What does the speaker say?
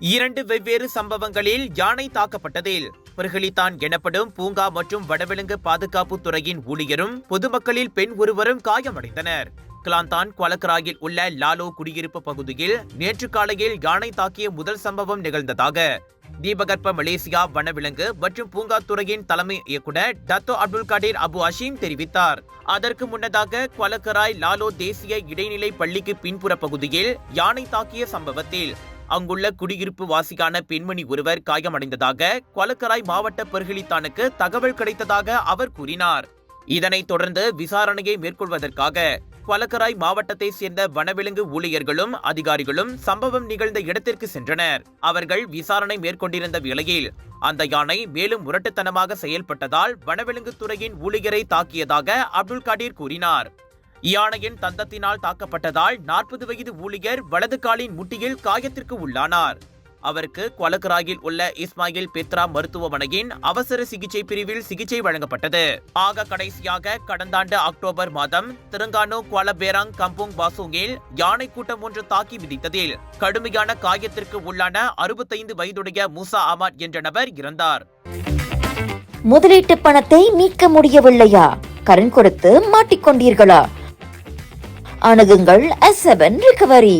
2 வெவ்வேறு சம்பவங்களில் யானை தாக்கப்பட்டதில் பிரகலித்தான் எனப்படும் பூங்கா மற்றும் வனவிலங்கு பாதுகாப்பு துறையின் ஊழியரும் பொதுமக்களில் பெண் ஒருவரும் காயமடைந்தனர். கிளாந்தான் கொலக்கராயில் உள்ள லாலோ குடியிருப்பு பகுதியில் நேற்று காலையில் யானை தாக்கிய முதல் சம்பவம் நிகழ்ந்ததாக தீபகற்ப மலேசியா வனவிலங்கு மற்றும் பூங்கா துறையின் தலைமை இயக்குநர் டத்தோ அப்துல் காடீர் அபு ஹஷீம் தெரிவித்தார். அதற்கு முன்னதாக கொலக்கராய் லாலோ தேசிய இடைநிலை பள்ளிக்கு பின்புற பகுதியில் யானை தாக்கிய சம்பவத்தில் அங்குள்ள குடியிருப்பு வாசியான பெண்மணி ஒருவர் காயமடைந்ததாக கொலக்கராய் மாவட்ட பிரகலித்தானுக்கு தகவல் கிடைத்ததாக அவர் கூறினார். இதனைத் தொடர்ந்து விசாரணையை மேற்கொள்வதற்காக கொலக்கராய் மாவட்டத்தை சேர்ந்த வனவிலங்கு ஊழியர்களும் அதிகாரிகளும் சம்பவம் நிகழ்ந்த இடத்திற்கு சென்றனர். அவர்கள் விசாரணை மேற்கொண்டிருந்த வேளையில் அந்த யானை மேலும் முரட்டுத்தனமாக செயல்பட்டதால் வனவிலங்கு துறையின் ஊழியரை தாக்கியதாக அப்துல் காடீர் கூறினார். யானையின் தந்தத்தினால் தாக்கப்பட்டதால் 40 வயது ஊழியர் வலது காலின் முட்டியில் காயத்திற்கு உள்ளானார். அவருக்கு கொலக்கராயில் உள்ள இஸ்மாயில் பெத்ரா மருத்துவமனையின் அவசர சிகிச்சை பிரிவில் சிகிச்சை வழங்கப்பட்டது. ஆக கடைசியாக கடந்த ஆண்டு அக்டோபர் மாதம் தெலுங்கானா குவாலபேராங் கம்போங் பாசோங்கில் யானை கூட்டம் ஒன்று தாக்கி விதித்ததில் கடுமையான காயத்திற்கு உள்ளான 65 வயதுடைய மூசா அமாட் என்ற நபர் இறந்தார். முதலீட்டு பணத்தை மீட்க முடியவில்லையா? கடன் கொடுத்து மாட்டிக்கொண்டீர்களா? அணுகுங்கள் S7 ரிகவரி.